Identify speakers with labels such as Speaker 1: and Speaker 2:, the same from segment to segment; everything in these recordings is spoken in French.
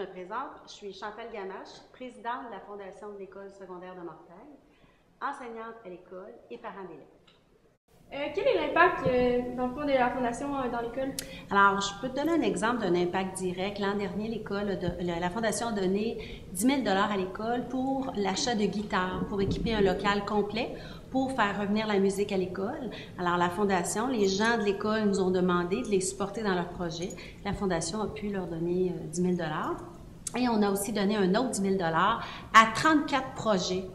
Speaker 1: me présente. Je suis Chantal Gamache, présidente de la Fondation de l'École secondaire de Mortagne, enseignante à l'école et parent d'élèves.
Speaker 2: Quel est l'impact, dans le fond, de la Fondation dans l'école?
Speaker 1: Alors, je peux te donner un exemple d'un impact direct. L'an dernier, la Fondation a donné 10 000 $ à l'école pour l'achat de guitares, pour équiper un local complet, pour faire revenir la musique à l'école. Alors, la Fondation, les gens de l'école nous ont demandé de les supporter dans leur projet. La Fondation a pu leur donner 10 000 $. Et on a aussi donné un autre 10 000 $ à 34 projets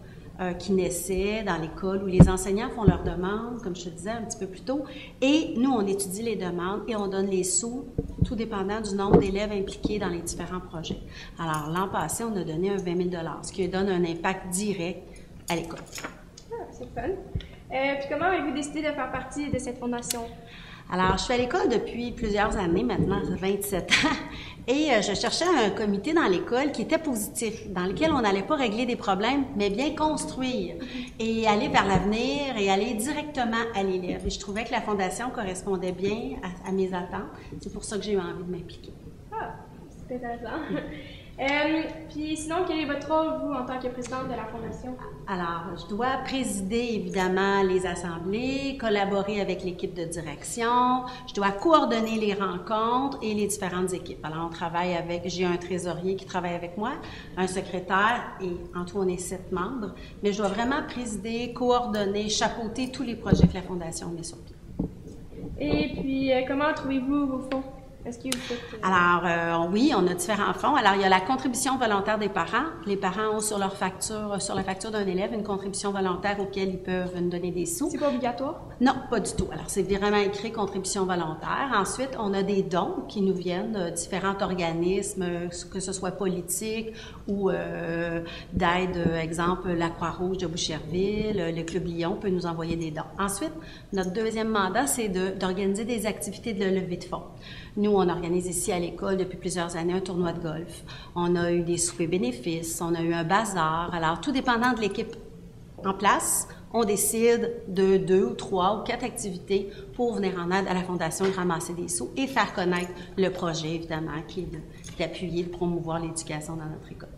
Speaker 1: qui naissaient dans l'école, où les enseignants font leurs demandes, comme je te disais un petit peu plus tôt, et nous, on étudie les demandes et on donne les sous, tout dépendant du nombre d'élèves impliqués dans les différents projets. Alors, l'an passé, on a donné un 20 000 $, ce qui donne un impact direct à l'école.
Speaker 2: Ah, c'est fun. Puis comment avez-vous décidé de faire partie de cette fondation?
Speaker 1: Alors, je suis à l'école depuis plusieurs années maintenant, 27 ans, et je cherchais un comité dans l'école qui était positif, dans lequel on n'allait pas régler des problèmes, mais bien construire et aller vers l'avenir et aller directement à l'élève. Et je trouvais que la Fondation correspondait bien à mes attentes. C'est pour ça que j'ai eu envie de m'impliquer.
Speaker 2: Ah, c'est intéressant. Puis sinon, quel est votre rôle, vous, en tant que présidente de la Fondation?
Speaker 1: Alors, je dois présider, évidemment, les assemblées, collaborer avec l'équipe de direction, je dois coordonner les rencontres et les différentes équipes. Alors, on travaille j'ai un trésorier qui travaille avec moi, un secrétaire, et en tout, on est 7 membres, mais je dois vraiment présider, coordonner, chapeauter tous les projets que la Fondation met sur pied.
Speaker 2: Et puis, comment trouvez-vous vos fonds? Est-ce que vous faites...
Speaker 1: Alors, oui, on a différents fonds. Alors, il y a la contribution volontaire des parents. Les parents ont sur leur facture, sur la facture d'un élève, une contribution volontaire auquel ils peuvent nous donner des sous.
Speaker 2: C'est pas obligatoire?
Speaker 1: Non, pas du tout. Alors, c'est vraiment écrit contribution volontaire. Ensuite, on a des dons qui nous viennent de différents organismes, que ce soit politique ou d'aide, exemple, la Croix-Rouge de Boucherville, le Club Lion peut nous envoyer des dons. Ensuite, notre deuxième mandat, c'est d'organiser des activités de levée de fonds. Nous, on organise ici à l'école depuis plusieurs années un tournoi de golf. On a eu des soupers bénéfices, on a eu un bazar. Alors, tout dépendant de l'équipe en place, on décide de 2 ou 3 ou 4 activités pour venir en aide à la Fondation et ramasser des sous et faire connaître le projet, évidemment, qui est d'appuyer, de promouvoir l'éducation dans notre école.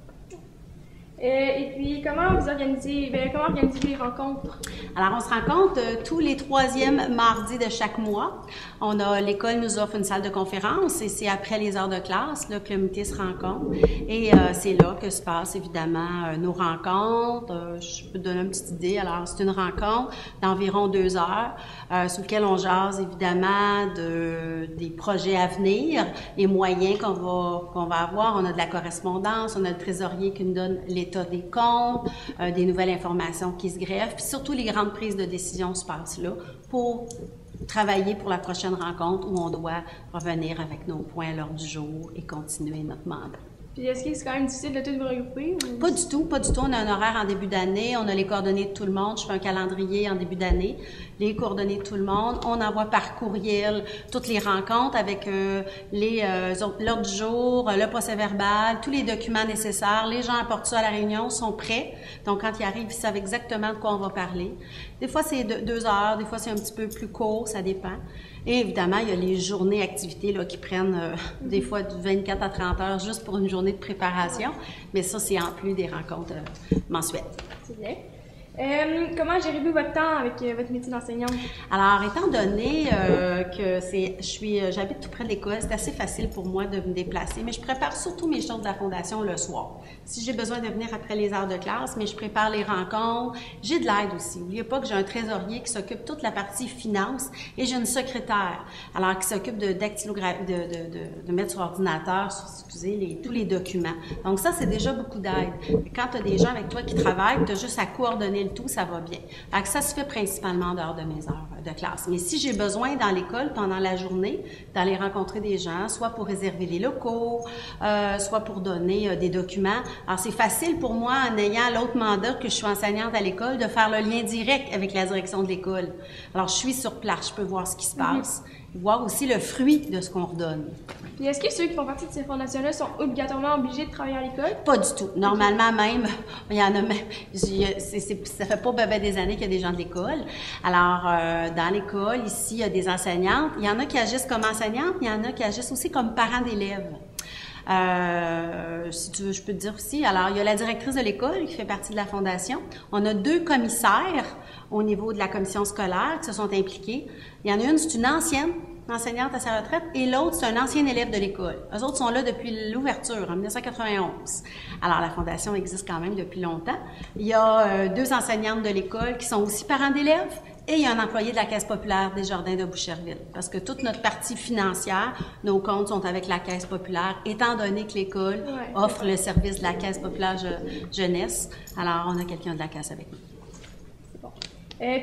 Speaker 2: Et puis, comment organisez les rencontres? Alors,
Speaker 1: on se rencontre tous les 3e mardis de chaque mois. L'école nous offre une salle de conférence et c'est après les heures de classe là, que le comité se rencontre. Et c'est là que se passent évidemment nos rencontres. Je peux te donner une petite idée. Alors, c'est une rencontre d'environ 2 heures sur laquelle on jase évidemment des projets à venir, les moyens qu'on va avoir. On a de la correspondance, on a le trésorier qui nous donne l'état des comptes, des nouvelles informations qui se greffent, puis surtout les grandes prises de décision se passent là pour travailler pour la prochaine rencontre où on doit revenir avec nos points à l'ordre du jour et continuer notre mandat.
Speaker 2: Puis est-ce que c'est quand même difficile de tout vous regrouper? Ou...
Speaker 1: Pas du tout, pas du tout. On a un horaire en début d'année, on a les coordonnées de tout le monde. Je fais un calendrier en début d'année, les coordonnées de tout le monde. On envoie par courriel toutes les rencontres avec l'ordre du jour, le procès-verbal, tous les documents nécessaires. Les gens apportent ça à la réunion, sont prêts. Donc, quand ils arrivent, ils savent exactement de quoi on va parler. Des fois, c'est 2 heures, des fois, c'est un petit peu plus court, ça dépend. Et évidemment, il y a les journées activités là, qui prennent des fois de 24 à 30 heures juste pour une journée de préparation. Mais ça, c'est en plus des rencontres mensuelles.
Speaker 2: C'est bien. Comment gérez-vous votre temps avec votre métier d'enseignante?
Speaker 1: Alors, étant donné que j'habite tout près de l'école, c'est assez facile pour moi de me déplacer, mais je prépare surtout mes choses de la Fondation le soir. Si j'ai besoin de venir après les heures de classe, mais je prépare les rencontres. J'ai de l'aide aussi. N'oubliez pas que j'ai un trésorier qui s'occupe de toute la partie finance et j'ai une secrétaire, alors qui s'occupe de mettre sur ordinateur, tous les documents. Donc ça, c'est déjà beaucoup d'aide. Quand tu as des gens avec toi qui travaillent, tu as juste à coordonner le tout, ça va bien. Alors ça se fait principalement dehors de mes heures de classe. Mais si j'ai besoin dans l'école, pendant la journée, d'aller rencontrer des gens, soit pour réserver les locaux, soit pour donner des documents, alors c'est facile pour moi, en ayant l'autre mandat que je suis enseignante à l'école, de faire le lien direct avec la direction de l'école. Alors je suis sur place, je peux voir ce qui se passe, voir aussi le fruit de ce qu'on redonne.
Speaker 2: Puis est-ce que ceux qui font partie de ces fondations-là sont obligatoirement obligés de travailler à l'école?
Speaker 1: Pas du tout. Normalement même, il y en a même, ça fait pas des années qu'il y a des gens de l'école. Alors, dans l'école, ici, il y a des enseignantes. Il y en a qui agissent comme enseignantes, il y en a qui agissent aussi comme parents d'élèves. Si tu veux, je peux te dire aussi. Alors, il y a la directrice de l'école qui fait partie de la fondation. On a 2 commissaires au niveau de la commission scolaire qui se sont impliqués. Il y en a une, c'est une ancienne enseignante à sa retraite, et l'autre, c'est un ancien élève de l'école. Eux autres sont là depuis l'ouverture, en 1991. Alors, la Fondation existe quand même depuis longtemps. Il y a 2 enseignantes de l'école qui sont aussi parents d'élèves, et il y a un employé de la Caisse populaire des Jardins de Boucherville. Parce que toute notre partie financière, nos comptes sont avec la Caisse populaire, étant donné que l'école offre le service de la Caisse populaire jeunesse. Alors, on a quelqu'un de la Caisse avec nous.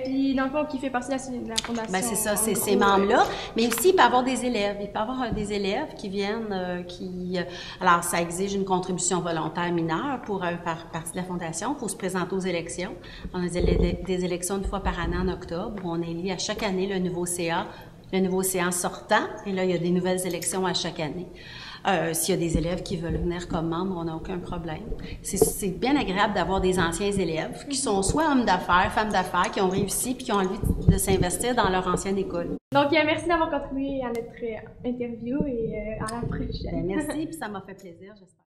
Speaker 2: Puis, dans le fond, qui fait partie de la Fondation?
Speaker 1: Bien, c'est ça, c'est ces membres-là. Mais aussi, il peut y avoir des élèves. Il peut y avoir des élèves qui viennent, alors, ça exige une contribution volontaire mineure pour faire partie de la Fondation. Il faut se présenter aux élections. On a des élections une fois par année en octobre, où on élit à chaque année le nouveau CA sortant. Et là, il y a des nouvelles élections à chaque année. S'il y a des élèves qui veulent venir comme membres, on n'a aucun problème. C'est bien agréable d'avoir des anciens élèves qui sont soit hommes d'affaires, femmes d'affaires, qui ont réussi puis qui ont envie de s'investir dans leur ancienne école.
Speaker 2: Donc, merci d'avoir contribué à notre interview et à la prochaine.
Speaker 1: Bien, merci, puis ça m'a fait plaisir, j'espère.